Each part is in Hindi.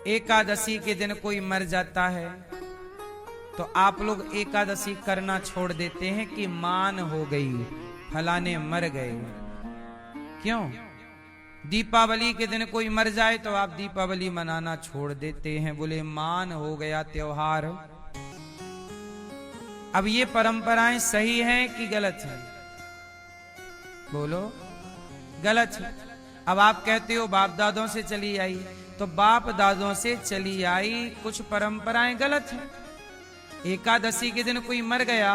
एकादशी के दिन कोई मर जाता है तो आप लोग एकादशी करना छोड़ देते हैं कि मान हो गई, फलाने मर गए। क्यों? दीपावली के दिन कोई मर जाए तो आप दीपावली मनाना छोड़ देते हैं, बोले मान हो गया त्योहार। अब ये परंपराएं सही हैं कि गलत हैं? बोलो, गलत है। अब आप कहते हो बाप दादों से चली आई, तो बाप दादों से चली आई कुछ परंपराएं गलत हैं। एकादशी के दिन कोई मर गया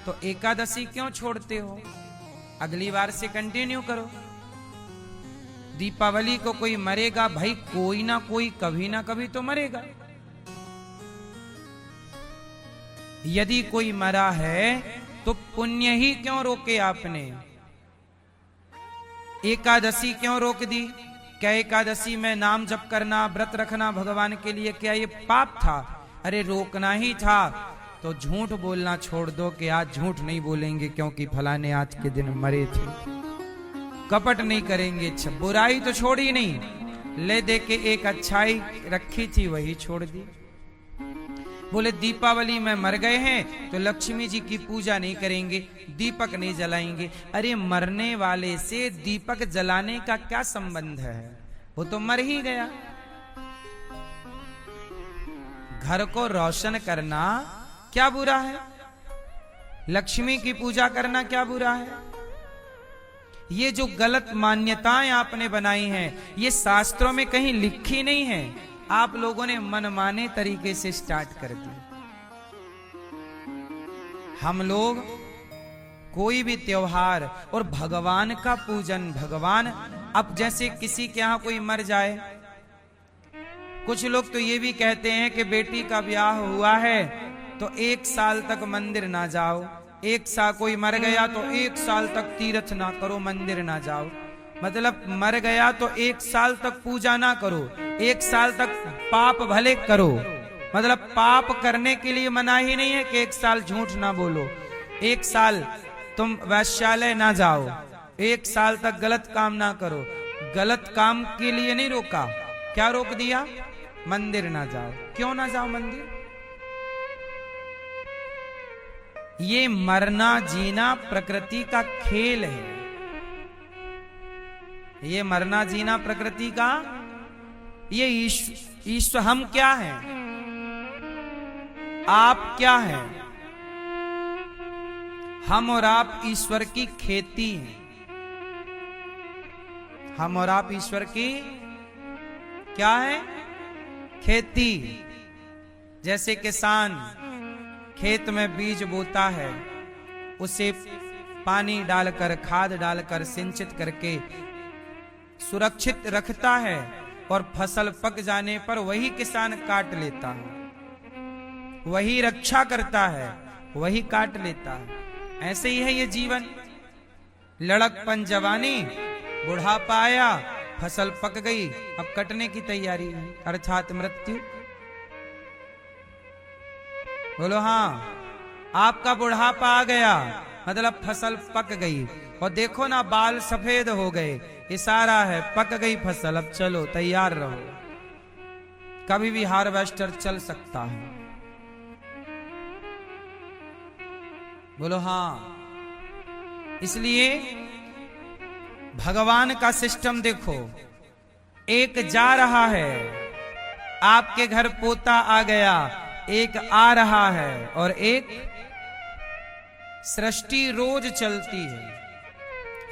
तो एकादशी क्यों छोड़ते हो? अगली बार से कंटिन्यू करो। दीपावली को कोई मरेगा, भाई कोई ना कोई कभी ना कभी तो मरेगा। यदि कोई मरा है तो पुण्य ही क्यों रोके आपने? एकादशी क्यों रोक दी? क्या एकादशी में नाम जप करना, व्रत रखना भगवान के लिए, क्या ये पाप था? अरे रोकना ही था तो झूठ बोलना छोड़ दो कि आज झूठ नहीं बोलेंगे क्योंकि फलाने आज के दिन मरे थे। कपट नहीं करेंगे, बुराई तो छोड़ी नहीं, ले दे के एक अच्छाई रखी थी वही छोड़ दी। बोले दीपावली में मर गए हैं तो लक्ष्मी जी की पूजा नहीं करेंगे, दीपक नहीं जलाएंगे। अरे मरने वाले से दीपक जलाने का क्या संबंध है? वो तो मर ही गया। घर को रोशन करना क्या बुरा है? लक्ष्मी की पूजा करना क्या बुरा है? ये जो गलत मान्यताएं आपने बनाई हैं, ये शास्त्रों में कहीं लिखी नहीं है, आप लोगों ने मनमाने तरीके से स्टार्ट कर दी। हम लोग कोई भी त्योहार और भगवान का पूजन, भगवान, अब जैसे किसी के यहां कोई मर जाए, कुछ लोग तो ये भी कहते हैं कि बेटी का ब्याह हुआ है तो 1 साल तक मंदिर ना जाओ, 1 साल कोई मर गया तो 1 साल तक तीर्थ ना करो, मंदिर ना जाओ। मतलब मर गया तो 1 साल तक पूजा ना करो, 1 साल तक पाप भले करो। मतलब पाप करने के लिए मना ही नहीं है कि 1 साल झूठ ना बोलो, 1 साल तुम वैश्यालय ना जाओ, 1 साल तक गलत काम ना करो। गलत काम के लिए नहीं रोका, क्या रोक दिया? मंदिर ना जाओ। क्यों ना जाओ मंदिर? ये मरना जीना प्रकृति का खेल है। ये मरना जीना प्रकृति का, ये ईश्वर। हम क्या हैं? आप क्या हैं? हम और आप ईश्वर की खेती हैं। हम और आप ईश्वर की क्या है? खेती। जैसे किसान खेत में बीज बोता है, उसे पानी डालकर, खाद डालकर, सिंचित करके सुरक्षित रखता है और फसल पक जाने पर वही किसान काट लेता है, वही रक्षा करता है, वही काट लेता है। ऐसे ही है ये जीवन। लड़कपन जवानी, बुढ़ापा आया, फसल पक गई, अब कटने की तैयारी है, अर्थात मृत्यु। बोलो हाँ, आपका बुढ़ापा आ गया मतलब फसल पक गई। और देखो ना, बाल सफेद हो गए, इशारा है पक गई फसल, अब चलो तैयार रहो, कभी भी हार्वेस्टर चल सकता है। बोलो हाँ। इसलिए भगवान का सिस्टम देखो, एक जा रहा है, आपके घर पोता आ गया, एक आ रहा है, और एक सृष्टि रोज चलती है।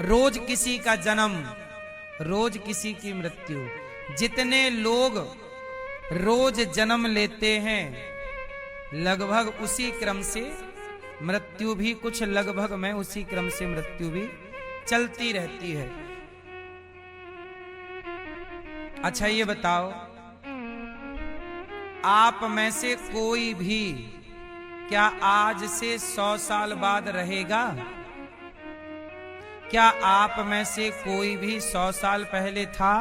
रोज किसी का जन्म, रोज किसी की मृत्यु। जितने लोग रोज जन्म लेते हैं, लगभग उसी क्रम से मृत्यु भी, कुछ लगभग में उसी क्रम से मृत्यु भी चलती रहती है। अच्छा ये बताओ, आप में से कोई भी क्या आज से 100 साल बाद रहेगा? क्या आप में से कोई भी 100 साल पहले था?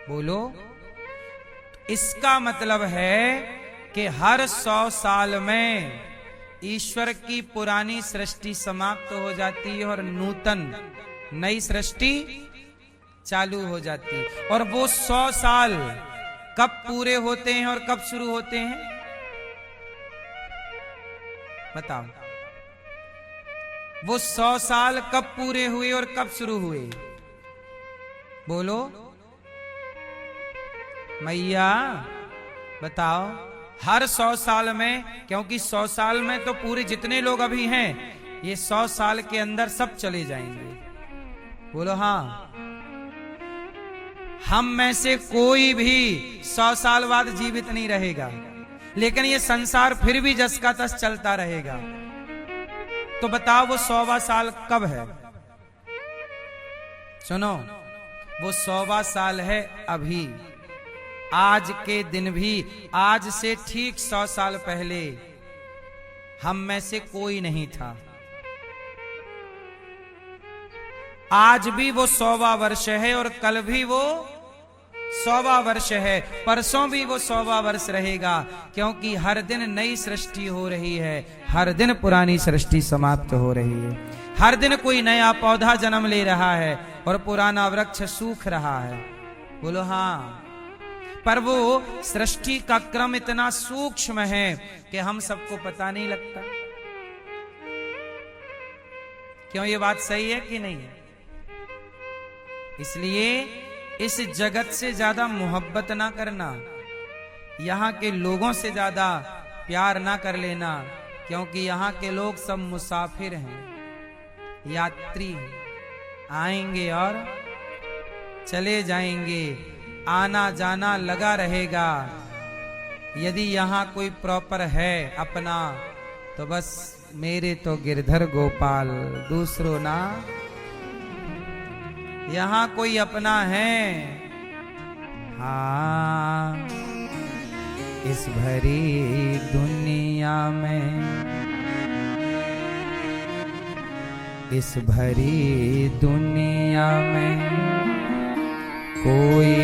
बोलो। इसका मतलब है कि हर 100 साल में ईश्वर की पुरानी सृष्टि समाप्त हो जाती है और नूतन नई सृष्टि चालू हो जाती है। और वो 100 साल कब पूरे होते हैं और कब शुरू होते हैं? बताओ। वो 100 साल कब पूरे हुए और कब शुरू हुए? बोलो मैया, बताओ। हर 100 साल में, क्योंकि 100 साल में तो पूरे जितने लोग अभी हैं, ये 100 साल के अंदर सब चले जाएंगे। बोलो हाँ। हम में से कोई भी 100 साल बाद जीवित नहीं रहेगा, लेकिन ये संसार फिर भी जस का तस चलता रहेगा। तो बताओ वो 100वां साल कब है? सुनो, वो 100वां साल है अभी, आज के दिन भी। आज से ठीक 100 साल पहले हम में से कोई नहीं था। आज भी वो 100वां वर्ष है और कल भी वो 100वां वर्ष है, परसों भी वो 100वां वर्ष रहेगा, क्योंकि हर दिन नई सृष्टि हो रही है, हर दिन पुरानी सृष्टि समाप्त हो रही है। हर दिन कोई नया पौधा जन्म ले रहा है और पुराना वृक्ष सूख रहा है। बोलो हाँ। पर वो सृष्टि का क्रम इतना सूक्ष्म है कि हम सबको पता नहीं लगता। क्यों? ये बात सही है कि नहीं है? इसलिए इस जगत से ज्यादा मोहब्बत ना करना, यहाँ के लोगों से ज्यादा प्यार ना कर लेना, क्योंकि यहाँ के लोग सब मुसाफिर हैं, यात्री हैं, आएंगे और चले जाएंगे, आना जाना लगा रहेगा। यदि यहाँ कोई प्रॉपर है अपना, तो बस मेरे तो गिरधर गोपाल, दूसरों ना। यहाँ कोई अपना है, हाँ, इस भरी दुनिया में, इस भरी दुनिया में कोई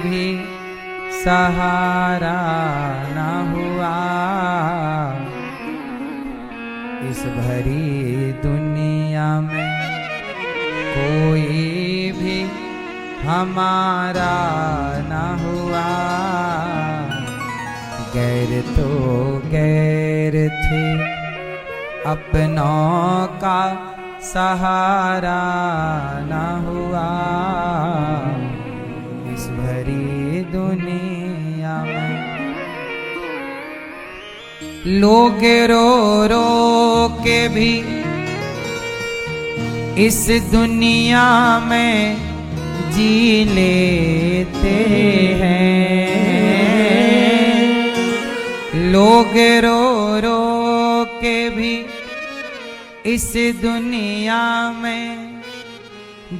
भी सहारा न हुआ। इस भरी दुनिया में कोई भी हमारा न हुआ। गैर तो गैर थे, अपनों का सहारा न हुआ। इस भरी दुनिया में लोग रो रो के भी इस दुनिया में जी लेते हैं। लोग रो रो के भी इस दुनिया में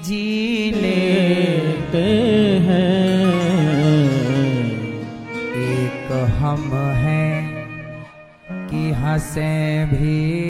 जी लेते हैं। एक हम हैं कि हंसे भी